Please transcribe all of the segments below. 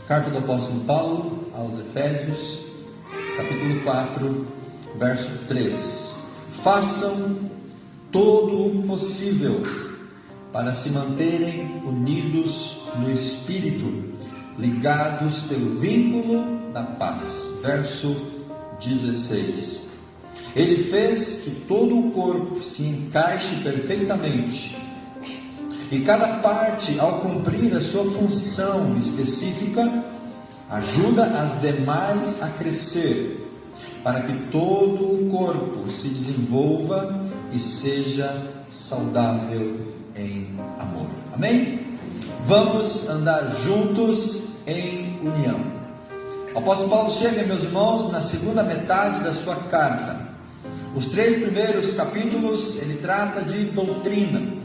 Carta do apóstolo Paulo aos Efésios, capítulo 4, verso 3. Façam todo o possível para se manterem unidos no Espírito, ligados pelo vínculo da paz. Verso 16. Ele fez que todo o corpo se encaixe perfeitamente, e cada parte, ao cumprir a sua função específica, ajuda as demais a crescer, para que todo o corpo se desenvolva e seja saudável em amor. Amém? Vamos andar juntos em união. O apóstolo Paulo chega, meus irmãos, na segunda metade da sua carta. Os 3 primeiros capítulos ele trata de doutrina.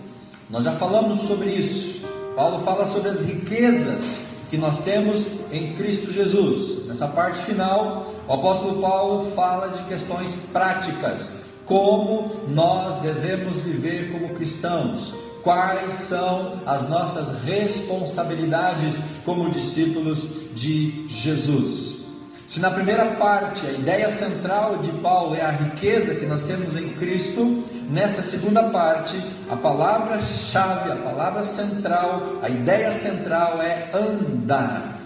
Nós já falamos sobre isso. Paulo fala sobre as riquezas que nós temos em Cristo Jesus. Nessa parte final, o apóstolo Paulo fala de questões práticas, como nós devemos viver como cristãos, quais são as nossas responsabilidades como discípulos de Jesus. Se na primeira parte a ideia central de Paulo é a riqueza que nós temos em Cristo, nessa segunda parte a palavra-chave, a palavra central, a ideia central é andar.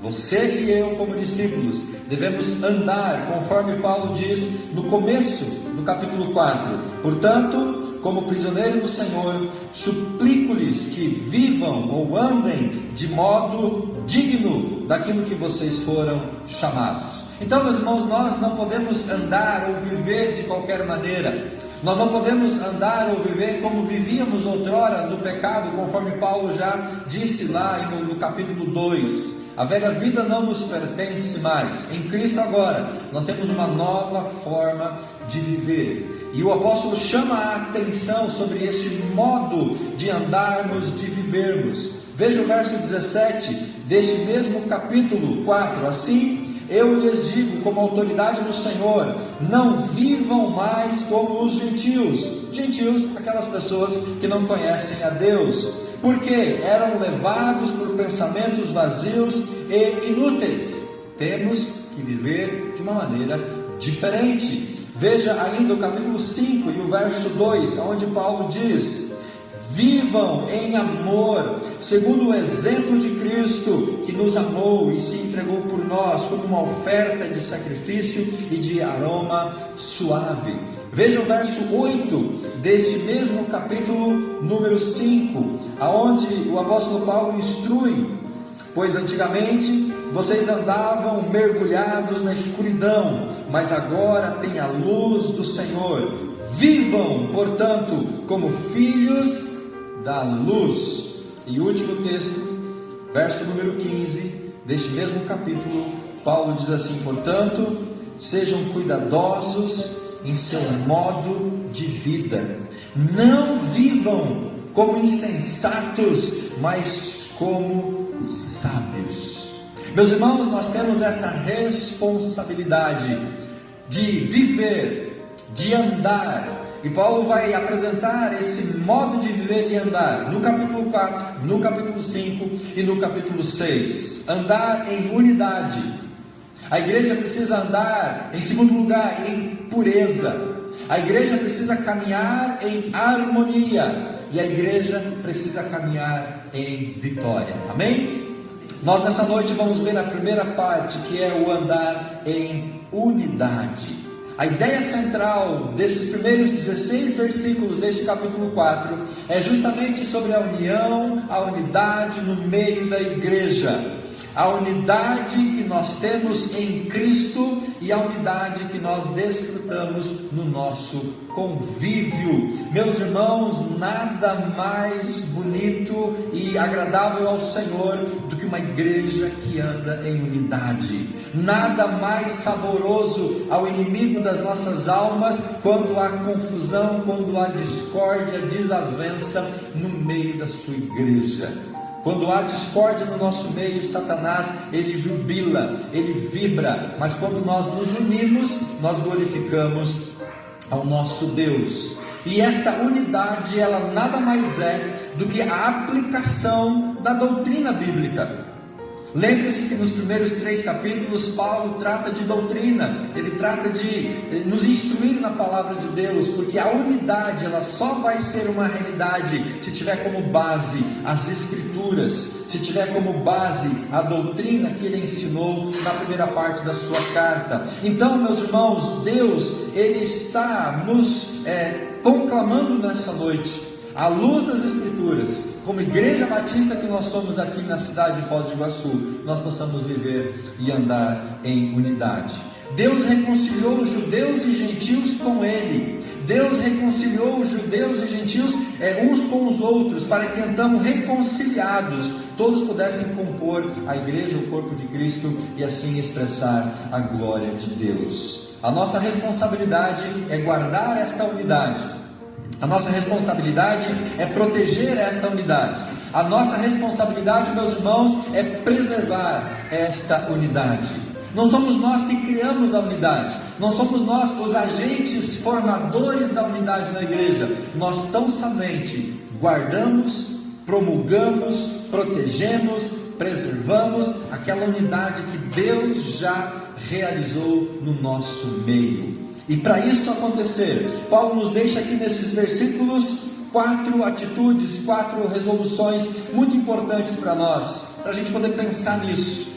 Você e eu, como discípulos, devemos andar, conforme Paulo diz no começo do capítulo 4. Portanto, como prisioneiro do Senhor, suplico-lhes que vivam ou andem de modo digno daquilo que vocês foram chamados. Então, meus irmãos, nós não podemos andar ou viver de qualquer maneira. Nós não podemos andar ou viver como vivíamos outrora no pecado, conforme Paulo já disse lá no capítulo 2. A velha vida não nos pertence mais. Em Cristo agora, nós temos uma nova forma de viver. E o apóstolo chama a atenção sobre este modo de andarmos, de vivermos. Veja o verso 17 deste mesmo capítulo 4. Assim, eu lhes digo, como autoridade do Senhor, não vivam mais como os gentios. Gentios, aquelas pessoas que não conhecem a Deus, porque eram levados por pensamentos vazios e inúteis. Temos que viver de uma maneira diferente. Veja ainda o capítulo 5 e o verso 2, onde Paulo diz: vivam em amor, segundo o exemplo de Cristo, que nos amou e se entregou por nós como uma oferta de sacrifício e de aroma suave. Veja o verso 8 deste mesmo capítulo número 5, aonde o apóstolo Paulo instrui: pois antigamente vocês andavam mergulhados na escuridão, mas agora têm a luz do Senhor. Vivam, portanto, como filhos da luz. E o último texto, verso número 15 deste mesmo capítulo, Paulo diz assim: portanto, sejam cuidadosos em seu modo de vida, não vivam como insensatos, mas como sábios. Meus irmãos, nós temos essa responsabilidade de viver, de andar. E Paulo vai apresentar esse modo de viver e andar no capítulo 4, no capítulo 5 e no capítulo 6. Andar em unidade. A igreja precisa andar, em segundo lugar, em pureza. A igreja precisa caminhar em harmonia. E a igreja precisa caminhar em vitória. Amém? Nós nessa noite vamos ver a primeira parte, que é o andar em unidade. A ideia central desses primeiros 16 versículos deste capítulo 4 é justamente sobre a união, a unidade no meio da igreja. A unidade que nós temos em Cristo e a unidade que nós desfrutamos no nosso convívio. Meus irmãos, nada mais bonito e agradável ao Senhor do que uma igreja que anda em unidade. Nada mais saboroso ao inimigo das nossas almas quando há confusão, quando há discórdia, desavença no meio da sua igreja. Quando há discórdia no nosso meio, Satanás, ele jubila, ele vibra, mas quando nós nos unimos, nós glorificamos ao nosso Deus. E esta unidade, ela nada mais é do que a aplicação da doutrina bíblica. Lembre-se que nos primeiros 3 capítulos Paulo trata de doutrina, ele trata de nos instruir na palavra de Deus, porque a unidade ela só vai ser uma realidade se tiver como base as Escrituras, se tiver como base a doutrina que ele ensinou na primeira parte da sua carta. Então, meus irmãos, Deus ele está nos conclamando nessa noite, à luz das Escrituras, como igreja batista que nós somos aqui na cidade de Foz do Iguaçu, nós possamos viver e andar em unidade. Deus reconciliou os judeus e gentios com Ele. Deus reconciliou os judeus e gentios uns com os outros, para que então reconciliados todos pudessem compor a igreja, o corpo de Cristo, e assim expressar a glória de Deus. A nossa responsabilidade é guardar esta unidade. A nossa responsabilidade é proteger esta unidade. A nossa responsabilidade, meus irmãos, é preservar esta unidade. Não somos nós que criamos a unidade, não somos nós os agentes formadores da unidade na igreja. Nós tão somente guardamos, promulgamos, protegemos, preservamos aquela unidade que Deus já realizou no nosso meio. E para isso acontecer, Paulo nos deixa aqui nesses versículos 4 atitudes, 4 resoluções muito importantes para nós, para a gente poder pensar nisso.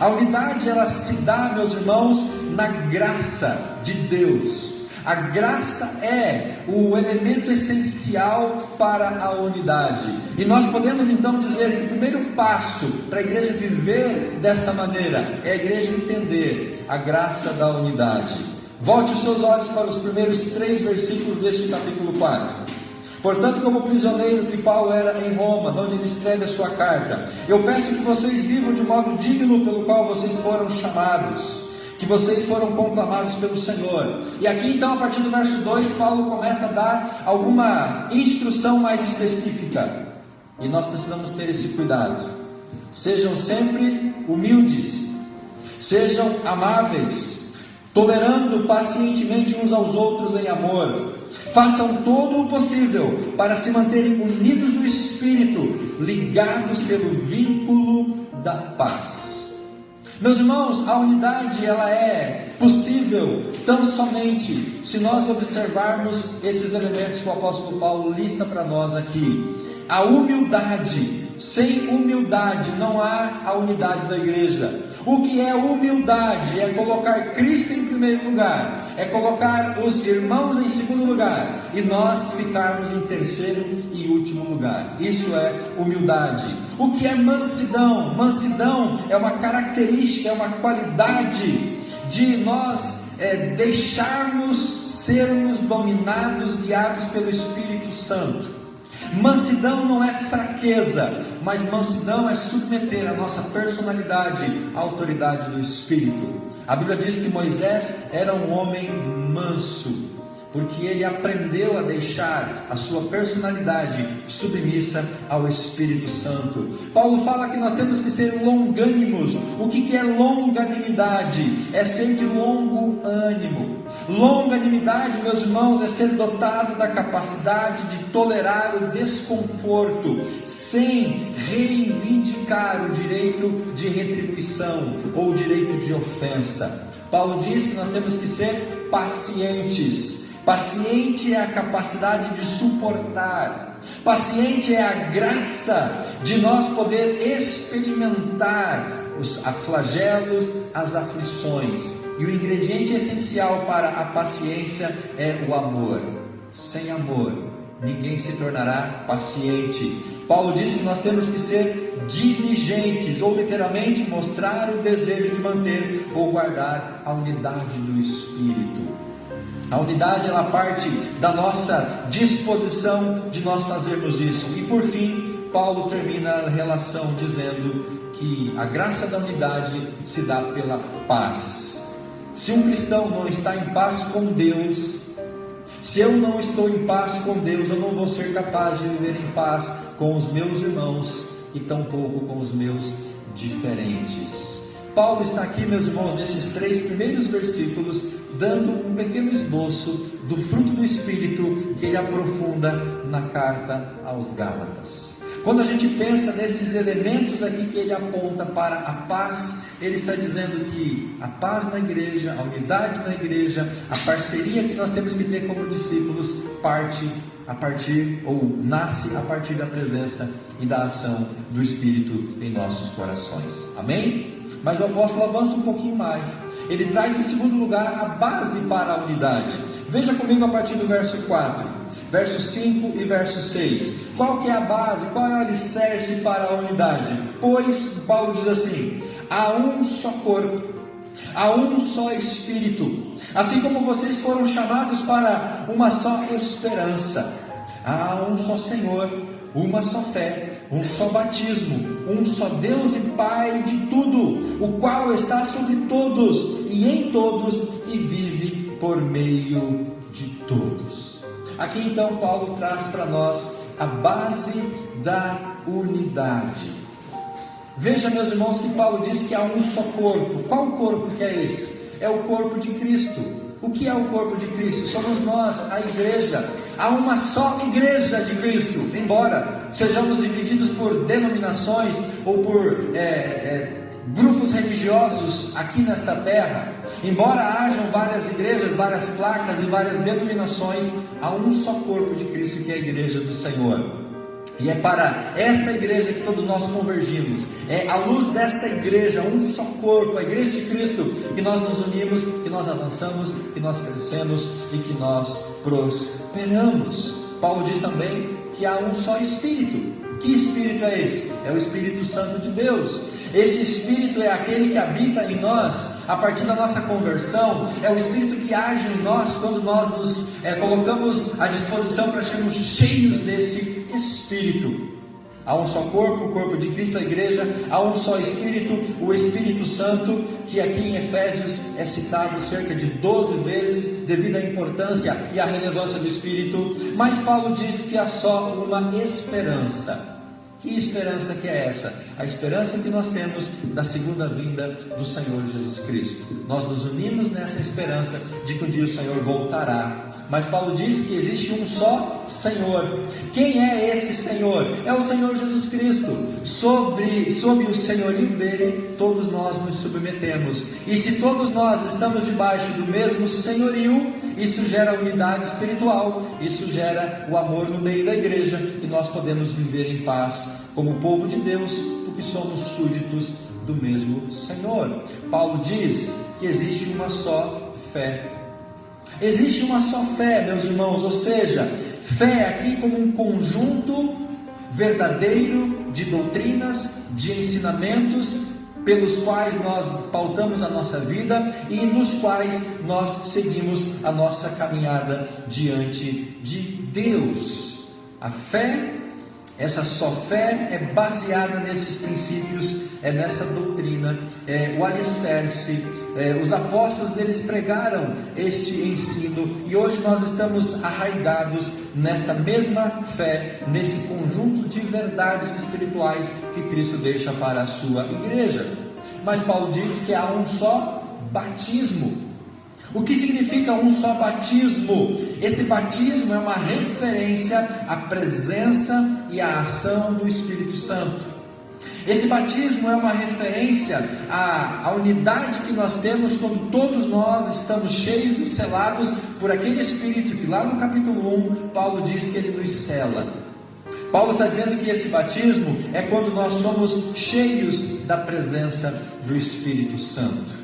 A unidade ela se dá, meus irmãos, na graça de Deus. A graça é o elemento essencial para a unidade. E nós podemos então dizer que o primeiro passo para a igreja viver desta maneira é a igreja entender a graça da unidade. Volte os seus olhos para os primeiros 3 versículos deste capítulo 4. Portanto, como prisioneiro que Paulo era em Roma, onde ele escreve a sua carta, eu peço que vocês vivam de modo digno pelo qual vocês foram chamados, que vocês foram conclamados pelo Senhor. E aqui então, a partir do verso 2, Paulo começa a dar alguma instrução mais específica. E nós precisamos ter esse cuidado. Sejam sempre humildes, sejam amáveis, tolerando pacientemente uns aos outros em amor. Façam todo o possível para se manterem unidos no Espírito, ligados pelo vínculo da paz. Meus irmãos, a unidade ela é possível tão somente se nós observarmos esses elementos que o apóstolo Paulo lista para nós aqui. A humildade. Sem humildade não há a unidade da igreja. O que é humildade? É colocar Cristo em primeiro lugar, é colocar os irmãos em segundo lugar, e nós ficarmos em terceiro e último lugar. Isso é humildade. O que é mansidão? Mansidão é uma característica, é uma qualidade de nós deixarmos sermos dominados, guiados pelo Espírito Santo. Mansidão não é fraqueza, mas mansidão é submeter a nossa personalidade à autoridade do Espírito. A Bíblia diz que Moisés era um homem manso, porque ele aprendeu a deixar a sua personalidade submissa ao Espírito Santo. Paulo fala que nós temos que ser longânimos. O que é longanimidade? É ser de longo ânimo. Longanimidade, meus irmãos, é ser dotado da capacidade de tolerar o desconforto, sem reivindicar o direito de retribuição ou o direito de ofensa. Paulo diz que nós temos que ser pacientes. Paciente é a capacidade de suportar. Paciente é a graça de nós poder experimentar os flagelos, as aflições. E o ingrediente essencial para a paciência é o amor. Sem amor, ninguém se tornará paciente. Paulo diz que nós temos que ser diligentes, ou literalmente mostrar o desejo de manter ou guardar a unidade do Espírito. A unidade ela parte da nossa disposição de nós fazermos isso. E por fim, Paulo termina a relação dizendo que a graça da unidade se dá pela paz. Se um cristão não está em paz com Deus, se eu não estou em paz com Deus, eu não vou ser capaz de viver em paz com os meus irmãos e tampouco com os meus diferentes. Paulo está aqui, meus irmãos, nesses 3 primeiros versículos, dando um pequeno esboço do fruto do Espírito que ele aprofunda na carta aos Gálatas. Quando a gente pensa nesses elementos aqui que ele aponta para a paz, ele está dizendo que a paz na igreja, a unidade na igreja, a parceria que nós temos que ter como discípulos, nasce a partir da presença e da ação do Espírito em nossos corações. Amém? Mas o apóstolo avança um pouquinho mais. Ele traz em segundo lugar a base para a unidade. Veja comigo a partir do verso 4, verso 5 e verso 6. Qual que é a base, qual é o alicerce para a unidade? Pois, Paulo diz assim: há um só corpo, há um só Espírito, assim como vocês foram chamados para uma só esperança. Há um só Senhor, uma só fé, um só batismo, um só Deus e Pai de tudo, o qual está sobre todos e em todos e vive por meio de todos. Aqui então Paulo traz para nós a base da unidade. Veja, meus irmãos, que Paulo diz que há um só corpo. Qual corpo que é esse? É o corpo de Cristo. O que é o corpo de Cristo? Somos nós, a igreja. Há uma só igreja de Cristo. Embora sejamos divididos por denominações ou por grupos religiosos aqui nesta terra, embora hajam várias igrejas, várias placas e várias denominações, há um só corpo de Cristo, que é a igreja do Senhor. E é para esta igreja que todos nós convergimos. É à luz desta igreja, um só corpo, a igreja de Cristo, que nós nos unimos, que nós avançamos, que nós crescemos e que nós prosperamos. Paulo diz também que há um só Espírito. Que Espírito é esse? É o Espírito Santo de Deus. Esse Espírito é aquele que habita em nós a partir da nossa conversão. É o Espírito que age em nós quando nós nos colocamos à disposição para sermos cheios desse Espírito. Há um só corpo, o corpo de Cristo, a igreja. Há um só Espírito, o Espírito Santo, que aqui em Efésios é citado cerca de 12 vezes devido à importância e à relevância do Espírito. Mas Paulo diz que há só uma esperança. Que esperança que é essa? A esperança que nós temos da segunda vinda do Senhor Jesus Cristo. Nós nos unimos nessa esperança de que um dia o Senhor voltará. Mas Paulo diz que existe um só Senhor. Quem é esse Senhor? É o Senhor Jesus Cristo. Sob o senhorio dele, todos nós nos submetemos. E se todos nós estamos debaixo do mesmo senhorio, isso gera unidade espiritual, isso gera o amor no meio da igreja, e nós podemos viver em paz como povo de Deus, porque somos súditos do mesmo Senhor. Paulo diz que existe uma só fé. Existe uma só fé, meus irmãos, ou seja, fé aqui como um conjunto verdadeiro de doutrinas, de ensinamentos, pelos quais nós pautamos a nossa vida e nos quais nós seguimos a nossa caminhada diante de Deus. A fé, essa só fé é baseada nesses princípios, é nessa doutrina, o alicerce. Os apóstolos, eles pregaram este ensino e hoje nós estamos arraigados nesta mesma fé, nesse conjunto de verdades espirituais que Cristo deixa para a sua igreja. Mas Paulo diz que há um só batismo. O que significa um só batismo? Esse batismo é uma referência à presença e à ação do Espírito Santo. Esse batismo é uma referência à unidade que nós temos quando todos nós estamos cheios e selados por aquele Espírito que lá no capítulo 1, Paulo diz que ele nos sela. Paulo está dizendo que esse batismo é quando nós somos cheios da presença do Espírito Santo.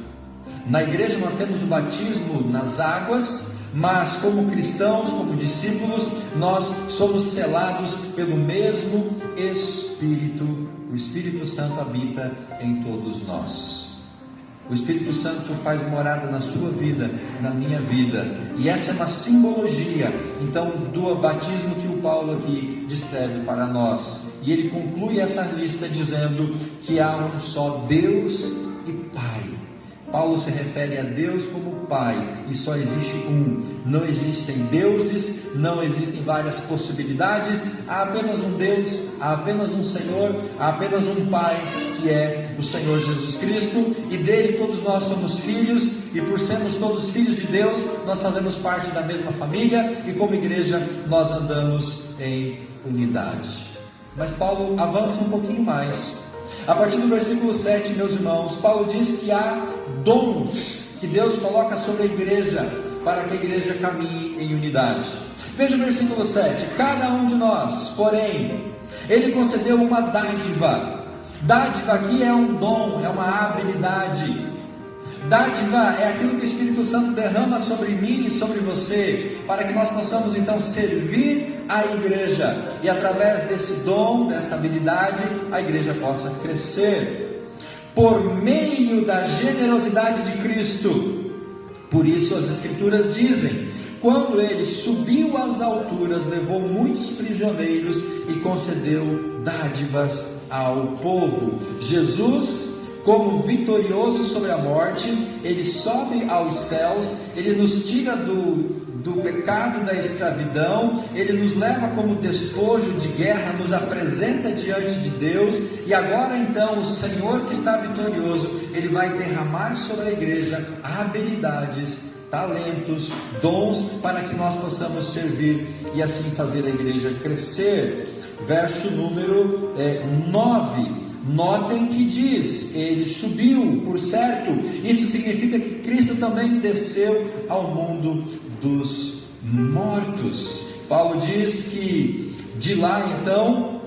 Na igreja nós temos o batismo nas águas, mas como cristãos, como discípulos, nós somos selados pelo mesmo Espírito. O Espírito Santo habita em todos nós. O Espírito Santo faz morada na sua vida, na minha vida, e essa é uma simbologia, então, do batismo que o Paulo aqui descreve para nós. E ele conclui essa lista dizendo que há um só Deus e Pai. Paulo se refere a Deus como Pai, e só existe um. Não existem deuses, não existem várias possibilidades, há apenas um Deus, há apenas um Senhor, há apenas um Pai, que é o Senhor Jesus Cristo, e dele todos nós somos filhos, e por sermos todos filhos de Deus, nós fazemos parte da mesma família, e como igreja nós andamos em unidade. Mas Paulo avança um pouquinho mais. A partir do versículo 7, meus irmãos, Paulo diz que há dons que Deus coloca sobre a igreja, para que a igreja caminhe em unidade. Veja o versículo 7. Cada um de nós, porém, Ele concedeu uma dádiva. Dádiva aqui é um dom, é uma habilidade. Dádiva é aquilo que o Espírito Santo derrama sobre mim e sobre você, para que nós possamos então servir a igreja, e através desse dom, dessa habilidade, a igreja possa crescer, por meio da generosidade de Cristo. Por isso as Escrituras dizem: quando Ele subiu às alturas, levou muitos prisioneiros e concedeu dádivas ao povo. Jesus, como vitorioso sobre a morte, Ele sobe aos céus, Ele nos tira do pecado da escravidão, Ele nos leva como despojo de guerra, nos apresenta diante de Deus, e agora então o Senhor que está vitorioso, Ele vai derramar sobre a igreja habilidades, talentos, dons, para que nós possamos servir e assim fazer a igreja crescer. Verso número 9. Notem que diz: Ele subiu, por certo, isso significa que Cristo também desceu ao mundo dos mortos. Paulo diz que de lá então,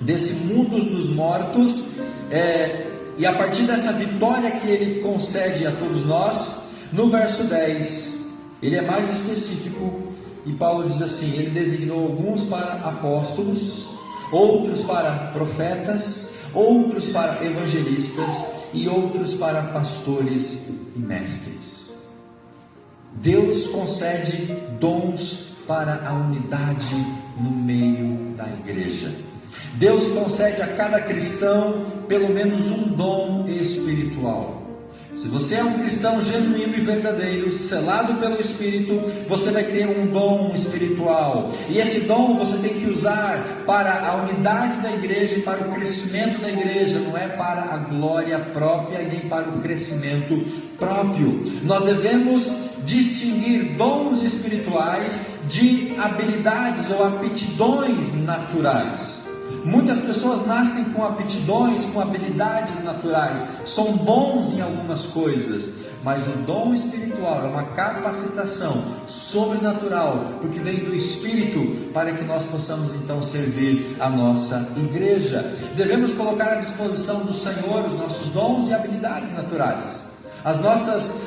desse mundo dos mortos, e a partir dessa vitória que Ele concede a todos nós, no verso 10, ele é mais específico, e Paulo diz assim: Ele designou alguns para apóstolos, outros para profetas, outros para evangelistas e outros para pastores e mestres. Deus concede dons para a unidade no meio da igreja. Deus concede a cada cristão pelo menos um dom espiritual. Se você é um cristão genuíno e verdadeiro, selado pelo Espírito, você vai ter um dom espiritual, e esse dom você tem que usar para a unidade da igreja e para o crescimento da igreja, não é para a glória própria e nem para o crescimento próprio. Nós devemos distinguir dons espirituais de habilidades ou aptidões naturais. Muitas pessoas nascem com aptidões, com habilidades naturais, são bons em algumas coisas, mas o dom espiritual é uma capacitação sobrenatural, porque vem do Espírito, para que nós possamos então servir a nossa igreja. Devemos colocar à disposição do Senhor os nossos dons e habilidades naturais, as nossas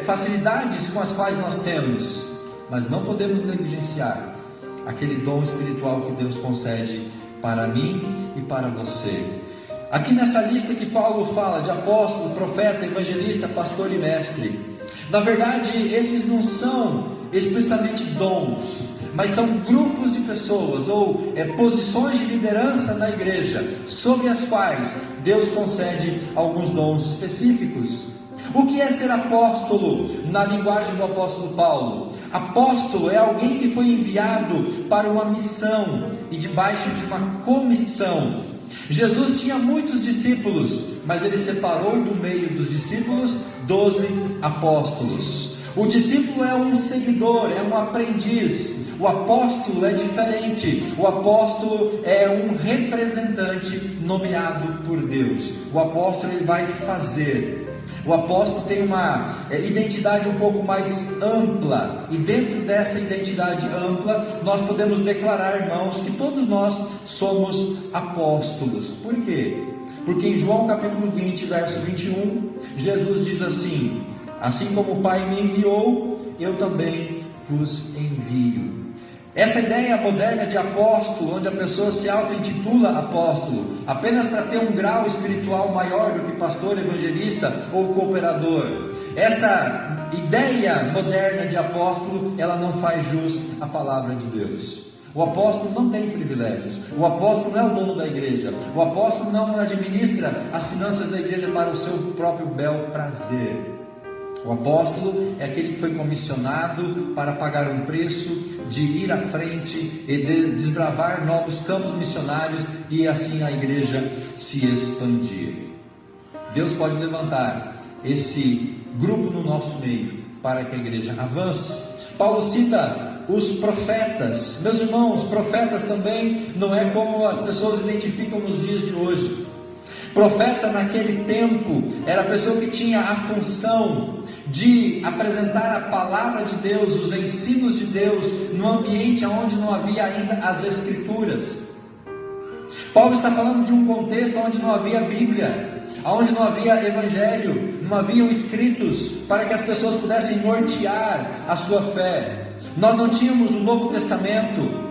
facilidades com as quais nós temos, mas não podemos negligenciar aquele dom espiritual que Deus concede para mim e para você. Aqui nessa lista que Paulo fala de apóstolo, profeta, evangelista, pastor e mestre, na verdade esses não são explicitamente dons, mas são grupos de pessoas ou posições de liderança na igreja, sobre as quais Deus concede alguns dons específicos. O que é ser apóstolo na linguagem do apóstolo Paulo? Apóstolo é alguém que foi enviado para uma missão e debaixo de uma comissão. Jesus tinha muitos discípulos, mas Ele separou do meio dos discípulos 12 apóstolos. O discípulo é um seguidor, é um aprendiz. O apóstolo é diferente. O apóstolo é um representante nomeado por Deus. O apóstolo ele vai fazer. O apóstolo tem uma identidade um pouco mais ampla, e dentro dessa identidade ampla, nós podemos declarar, irmãos, que todos nós somos apóstolos. Por quê? Porque em João capítulo 20, verso 21, Jesus diz assim: assim como o Pai me enviou, eu também vos envio. Essa ideia moderna de apóstolo, onde a pessoa se auto-intitula apóstolo, apenas para ter um grau espiritual maior do que pastor, evangelista ou cooperador. Esta ideia moderna de apóstolo, ela não faz jus à palavra de Deus. O apóstolo não tem privilégios. O apóstolo não é o dono da igreja. O apóstolo não administra as finanças da igreja para o seu próprio bel prazer. O apóstolo é aquele que foi comissionado para pagar um preço, de ir à frente e de desbravar novos campos missionários, e assim a igreja se expandir. Deus pode levantar esse grupo no nosso meio para que a igreja avance. Paulo cita os profetas. Meus irmãos, profetas também não é como as pessoas identificam nos dias de hoje. Profeta naquele tempo era a pessoa que tinha a função de apresentar a palavra de Deus, os ensinos de Deus, no ambiente onde não havia ainda as Escrituras. Paulo está falando de um contexto onde não havia Bíblia, onde não havia Evangelho, não haviam escritos para que as pessoas pudessem nortear a sua fé. Nós não tínhamos o Novo Testamento.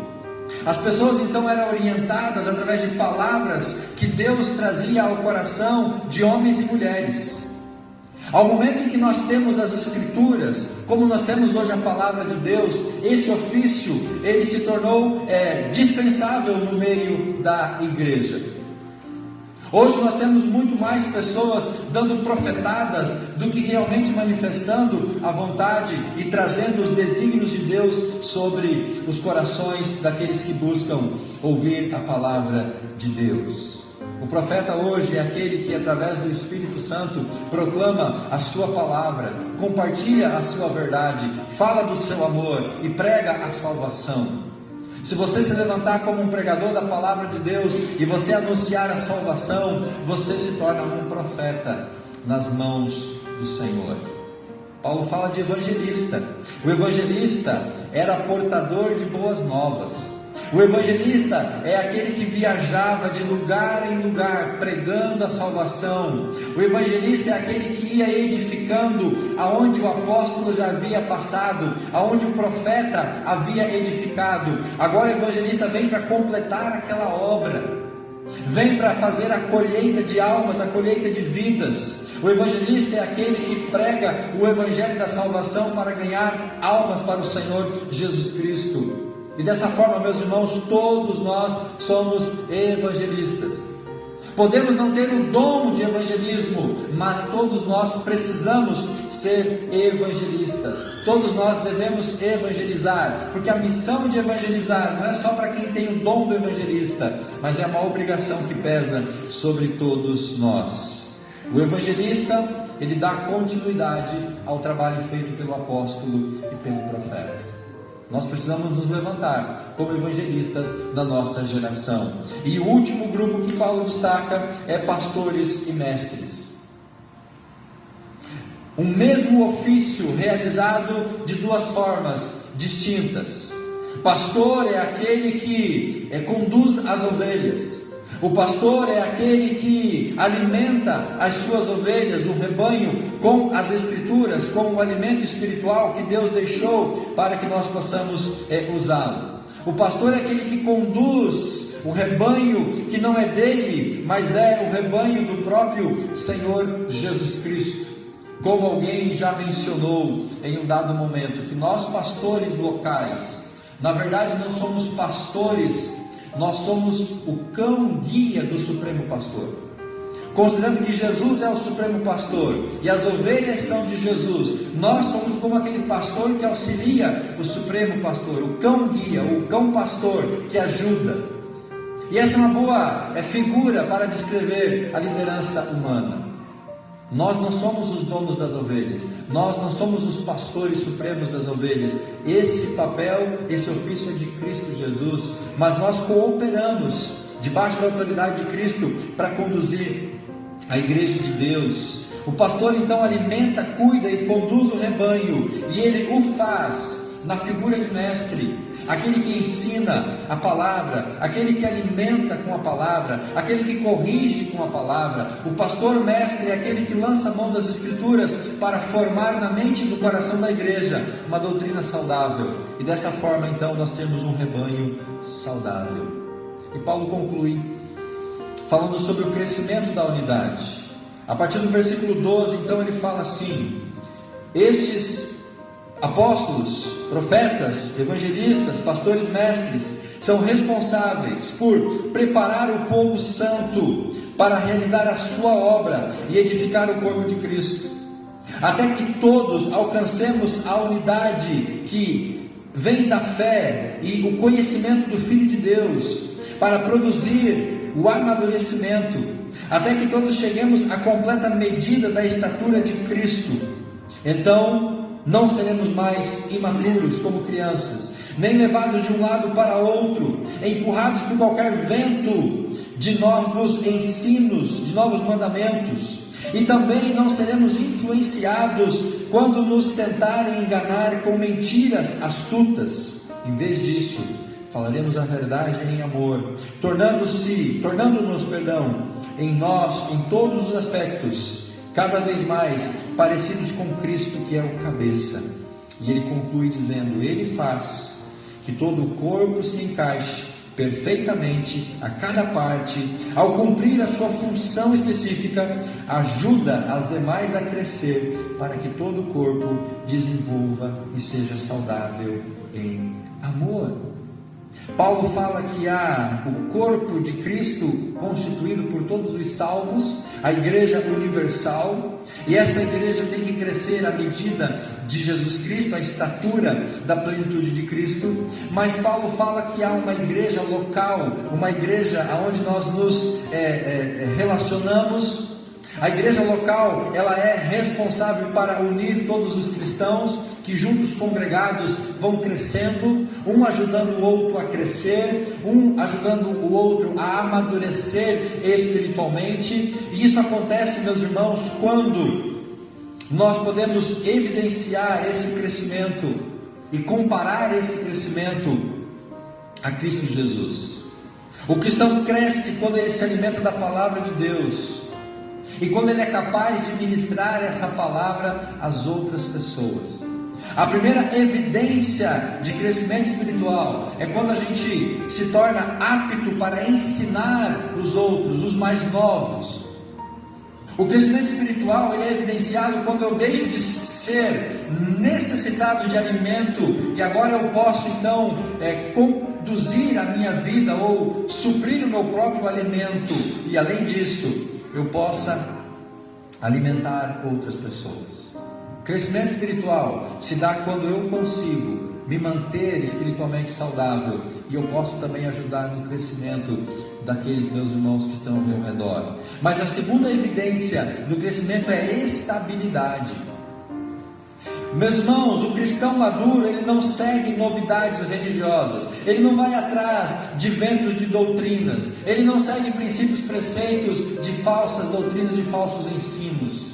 As pessoas então eram orientadas através de palavras que Deus trazia ao coração de homens e mulheres. Ao momento em que nós temos as Escrituras, como nós temos hoje a palavra de Deus, esse ofício ele se tornou dispensável no meio da igreja. Hoje nós temos muito mais pessoas dando profetadas do que realmente manifestando a vontade e trazendo os desígnios de Deus sobre os corações daqueles que buscam ouvir a palavra de Deus. O profeta hoje é aquele que, através do Espírito Santo, proclama a sua palavra, compartilha a sua verdade, fala do seu amor e prega a salvação. Se você se levantar como um pregador da palavra de Deus e você anunciar a salvação, você se torna um profeta nas mãos do Senhor. Paulo fala de evangelista. O evangelista era portador de boas novas. O evangelista é aquele que viajava de lugar em lugar pregando a salvação. O evangelista é aquele que ia edificando aonde o apóstolo já havia passado, aonde o profeta havia edificado. Agora o evangelista vem para completar aquela obra, vem para fazer a colheita de almas, a colheita de vidas. O evangelista é aquele que prega o evangelho da salvação para ganhar almas para o Senhor Jesus Cristo. E dessa forma, meus irmãos, todos nós somos evangelistas. Podemos não ter o dom de evangelismo, mas todos nós precisamos ser evangelistas. Todos nós devemos evangelizar, porque a missão de evangelizar não é só para quem tem o dom do evangelista, mas é uma obrigação que pesa sobre todos nós. O evangelista, ele dá continuidade ao trabalho feito pelo apóstolo e pelo profeta. Nós precisamos nos levantar como evangelistas da nossa geração. E o último grupo que Paulo destaca é pastores e mestres. O mesmo ofício realizado de duas formas distintas. Pastor é aquele que conduz as ovelhas. O pastor é aquele que alimenta as suas ovelhas, o rebanho, com as Escrituras, com o alimento espiritual que Deus deixou para que nós possamos usá-lo. O pastor é aquele que conduz o rebanho que não é dele, mas é o rebanho do próprio Senhor Jesus Cristo. Como alguém já mencionou em um dado momento, que nós pastores locais, na verdade não somos pastores, nós somos o cão-guia do Supremo Pastor. Considerando que Jesus é o Supremo Pastor e as ovelhas são de Jesus, nós somos como aquele pastor que auxilia o Supremo Pastor, o cão-guia, o cão-pastor que ajuda. E essa é uma boa figura para descrever a liderança humana. Nós não somos os donos das ovelhas, nós não somos os pastores supremos das ovelhas. Esse papel, esse ofício é de Cristo Jesus, mas nós cooperamos debaixo da autoridade de Cristo para conduzir a igreja de Deus. O pastor então alimenta, cuida e conduz o rebanho, e ele o faz na figura de mestre, aquele que ensina a palavra, aquele que alimenta com a palavra, aquele que corrige com a palavra. O pastor mestre é aquele que lança a mão das Escrituras para formar na mente e no coração da igreja uma doutrina saudável, e dessa forma então nós temos um rebanho saudável. E Paulo conclui falando sobre o crescimento da unidade. A partir do versículo 12, então ele fala assim: estes apóstolos, profetas, evangelistas, pastores, mestres são responsáveis por preparar o povo santo para realizar a sua obra e edificar o corpo de Cristo, até que todos alcancemos a unidade que vem da fé e o conhecimento do Filho de Deus, para produzir o amadurecimento, até que todos cheguemos à completa medida da estatura de Cristo. Então não seremos mais imaturos como crianças, nem levados de um lado para outro, empurrados por qualquer vento de novos ensinos, de novos mandamentos. E também não seremos influenciados quando nos tentarem enganar com mentiras astutas. Em vez disso, falaremos a verdade em amor, tornando-nos, em nós, em todos os aspectos, cada vez mais parecidos com Cristo, que é o cabeça. E ele conclui dizendo: Ele faz que todo o corpo se encaixe perfeitamente a cada parte, ao cumprir a sua função específica, ajuda as demais a crescer, para que todo o corpo desenvolva e seja saudável em amor. Paulo fala que há o corpo de Cristo constituído por todos os salvos, a igreja universal, e esta igreja tem que crescer à medida de Jesus Cristo, a estatura da plenitude de Cristo. Mas Paulo fala que há uma igreja local, uma igreja onde nós nos relacionamos. A igreja local, ela é responsável para unir todos os cristãos que juntos congregados vão crescendo, um ajudando o outro a crescer, um ajudando o outro a amadurecer espiritualmente. E isso acontece, meus irmãos, quando nós podemos evidenciar esse crescimento e comparar esse crescimento a Cristo Jesus. O cristão cresce quando ele se alimenta da palavra de Deus, e quando ele é capaz de ministrar essa palavra às outras pessoas. A primeira evidência de crescimento espiritual é quando a gente se torna apto para ensinar os outros, os mais novos. O crescimento espiritual, ele é evidenciado quando eu deixo de ser necessitado de alimento e agora eu posso então conduzir a minha vida ou suprir o meu próprio alimento, e além disso eu possa alimentar outras pessoas. O crescimento espiritual se dá quando eu consigo me manter espiritualmente saudável, e eu posso também ajudar no crescimento daqueles meus irmãos que estão ao meu redor. Mas a segunda evidência do crescimento é a estabilidade. Meus irmãos, o cristão maduro, ele não segue novidades religiosas, ele não vai atrás de vento de doutrinas, ele não segue princípios, preceitos de falsas doutrinas, de falsos ensinos.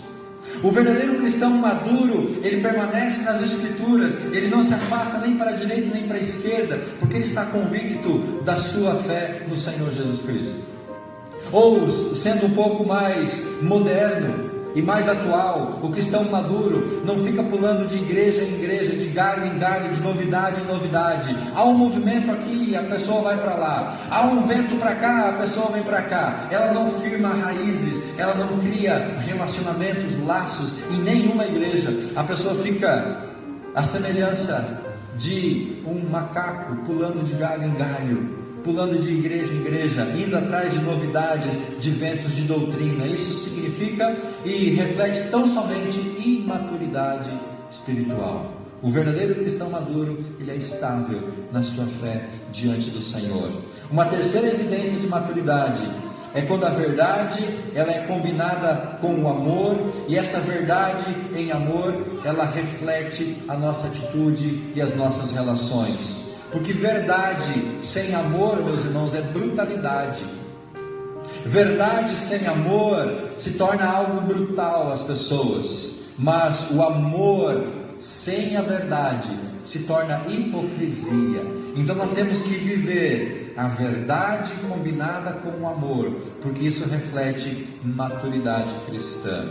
O verdadeiro cristão maduro, ele permanece nas Escrituras, ele não se afasta nem para a direita nem para a esquerda, porque ele está convicto da sua fé no Senhor Jesus Cristo. Ou, sendo um pouco mais moderno e mais atual, o cristão maduro não fica pulando de igreja em igreja, de galho em galho, de novidade em novidade. Há um movimento aqui, a pessoa vai para lá. Há um vento para cá, a pessoa vem para cá. Ela não firma raízes, ela não cria relacionamentos, laços em nenhuma igreja. A pessoa fica à semelhança de um macaco pulando de galho em galho, pulando de igreja em igreja, indo atrás de novidades, de ventos de doutrina. Isso significa e reflete tão somente imaturidade espiritual. O verdadeiro cristão maduro, ele é estável na sua fé diante do Senhor. Uma terceira evidência de maturidade é quando a verdade, ela é combinada com o amor, e essa verdade em amor, ela reflete a nossa atitude e as nossas relações. Porque verdade sem amor, meus irmãos, é brutalidade. Verdade sem amor se torna algo brutal às pessoas. Mas o amor sem a verdade se torna hipocrisia. Então nós temos que viver a verdade combinada com o amor, porque isso reflete maturidade cristã.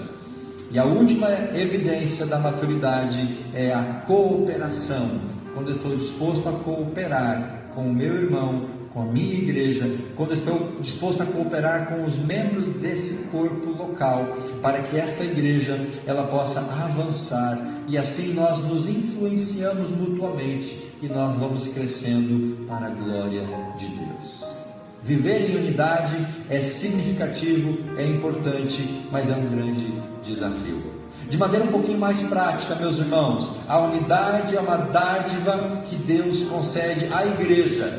E a última evidência da maturidade é a cooperação. Quando eu estou disposto a cooperar com o meu irmão, com a minha igreja, quando eu estou disposto a cooperar com os membros desse corpo local, para que esta igreja ela possa avançar, e assim nós nos influenciamos mutuamente, e nós vamos crescendo para a glória de Deus. Viver em unidade é significativo, é importante, mas é um grande desafio. De maneira um pouquinho mais prática, meus irmãos, a unidade é uma dádiva que Deus concede à igreja.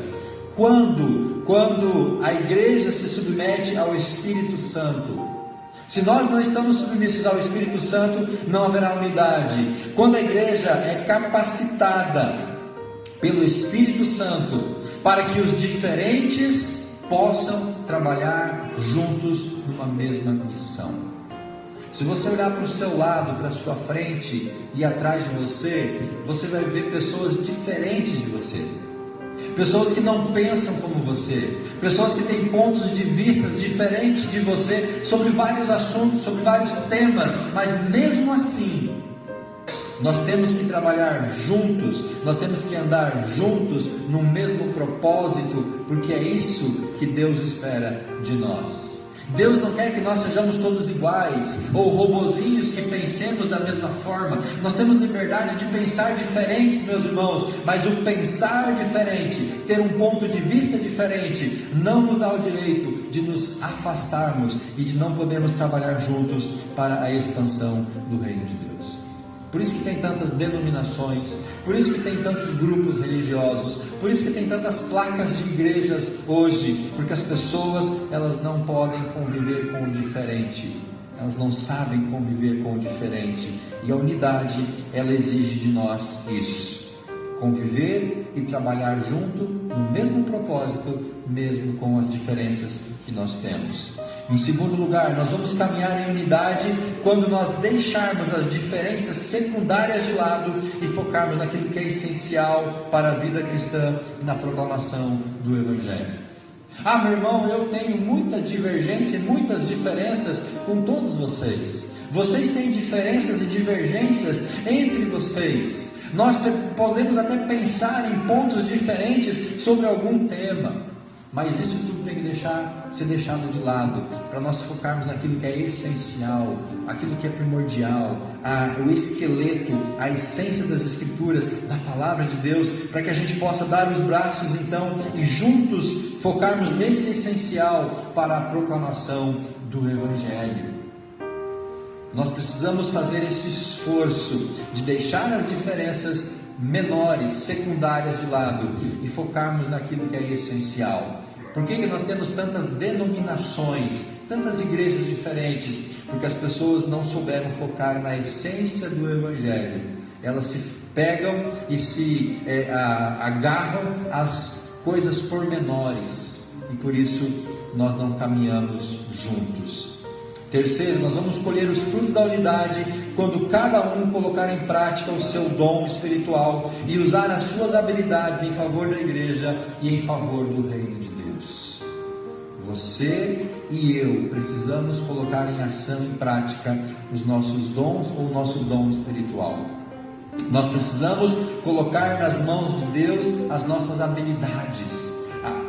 Quando a igreja se submete ao Espírito Santo, Se nós não estamos submissos ao Espírito Santo, não haverá unidade. Quando a igreja é capacitada pelo Espírito Santo para que os diferentes possam trabalhar juntos numa mesma missão. Se você olhar para o seu lado, para a sua frente e atrás de você, você vai ver pessoas diferentes de você. Pessoas que não pensam como você, pessoas que têm pontos de vista diferentes de você sobre vários assuntos, sobre vários temas, mas mesmo assim, nós temos que trabalhar juntos, nós temos que andar juntos no mesmo propósito, porque é isso que Deus espera de nós. Deus não quer que nós sejamos todos iguais, ou robozinhos que pensemos da mesma forma. Nós temos liberdade de pensar diferentes, meus irmãos, mas o pensar diferente, ter um ponto de vista diferente, não nos dá o direito de nos afastarmos e de não podermos trabalhar juntos para a expansão do reino de Deus. Por isso que tem tantas denominações, por isso que tem tantos grupos religiosos, por isso que tem tantas placas de igrejas hoje, porque as pessoas, elas não podem conviver com o diferente, elas não sabem conviver com o diferente, e a unidade, ela exige de nós isso, conviver e trabalhar junto no mesmo propósito, mesmo com as diferenças que nós temos. Em segundo lugar, nós vamos caminhar em unidade quando nós deixarmos as diferenças secundárias de lado e focarmos naquilo que é essencial para a vida cristã e na proclamação do Evangelho. Ah, meu irmão, eu tenho muita divergência e muitas diferenças com todos vocês. Vocês têm diferenças e divergências entre vocês. Nós podemos até pensar em pontos diferentes sobre algum tema, mas isso tudo tem que ser deixado de lado, para nós focarmos naquilo que é essencial, aquilo que é primordial, o esqueleto, a essência das Escrituras, da Palavra de Deus, para que a gente possa dar os braços então e juntos focarmos nesse essencial para a proclamação do Evangelho. Nós precisamos fazer esse esforço de deixar as diferenças menores, secundárias de lado e focarmos naquilo que é essencial. Por que nós temos tantas denominações, tantas igrejas diferentes? Porque as pessoas não souberam focar na essência do Evangelho. Elas se pegam e se agarram às coisas pormenores, e por isso nós não caminhamos juntos. Terceiro, nós vamos colher os frutos da unidade quando cada um colocar em prática o seu dom espiritual e usar as suas habilidades em favor da igreja e em favor do reino de Deus. Você e eu precisamos colocar em ação, em prática, os nossos dons ou o nosso dom espiritual. Nós precisamos colocar nas mãos de Deus as nossas habilidades,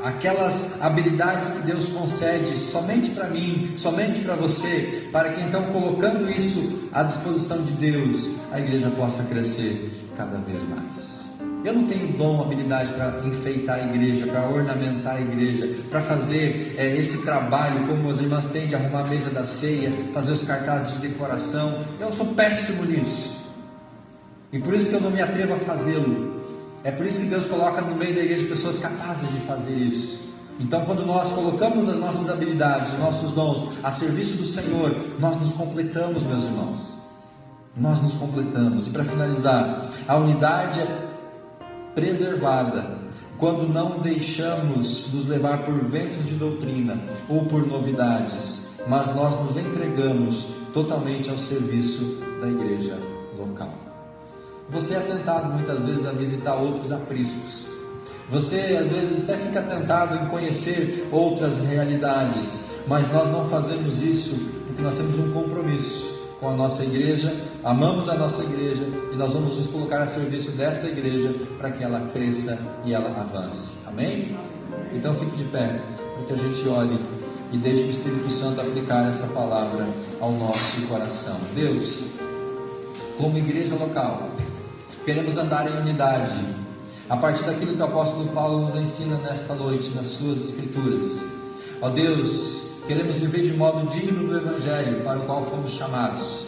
aquelas habilidades que Deus concede somente para mim, somente para você, para que então, colocando isso à disposição de Deus, a igreja possa crescer cada vez mais. Eu não tenho dom, habilidade para enfeitar a igreja, para ornamentar a igreja, para fazer esse trabalho como as irmãs têm de arrumar a mesa da ceia, fazer os cartazes de decoração. Eu sou péssimo nisso, e por isso que eu não me atrevo a fazê-lo. É por isso que Deus coloca no meio da igreja pessoas capazes de fazer isso. Então, quando nós colocamos as nossas habilidades, os nossos dons a serviço do Senhor, nós nos completamos, meus irmãos. Nós nos completamos. E para finalizar, a unidade é preservada quando não deixamos nos levar por ventos de doutrina ou por novidades, mas nós nos entregamos totalmente ao serviço da igreja local. Você é tentado muitas vezes a visitar outros apriscos. Você às vezes até fica tentado em conhecer outras realidades, mas nós não fazemos isso porque nós temos um compromisso com a nossa igreja, amamos a nossa igreja e nós vamos nos colocar a serviço desta igreja para que ela cresça e ela avance. Amém? Então fique de pé, para que a gente ore e deixe o Espírito Santo aplicar essa palavra ao nosso coração. Deus, como igreja local, queremos andar em unidade, a partir daquilo que o apóstolo Paulo nos ensina nesta noite, nas suas escrituras. Ó Deus, queremos viver de modo digno do Evangelho para o qual fomos chamados.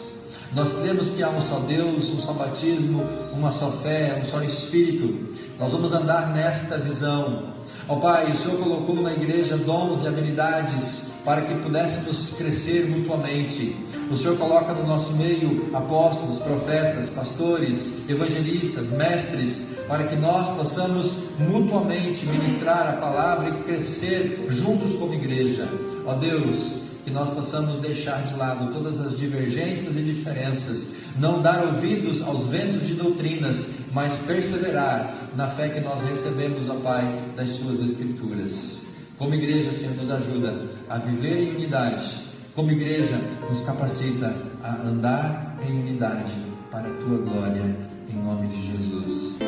Nós cremos que há um só Deus, um só batismo, uma só fé, um só Espírito. Nós vamos andar nesta visão. Ó Pai, o Senhor colocou na igreja dons e habilidades para que pudéssemos crescer mutuamente. O Senhor coloca no nosso meio apóstolos, profetas, pastores, evangelistas, mestres, para que nós possamos mutuamente ministrar a palavra e crescer juntos como igreja. Ó Deus, que nós possamos deixar de lado todas as divergências e diferenças, não dar ouvidos aos ventos de doutrinas, mas perseverar na fé que nós recebemos, ó Pai, das Suas Escrituras. Como igreja, Senhor, nos ajuda a viver em unidade. Como igreja, nos capacita a andar em unidade para a Tua glória, em nome de Jesus.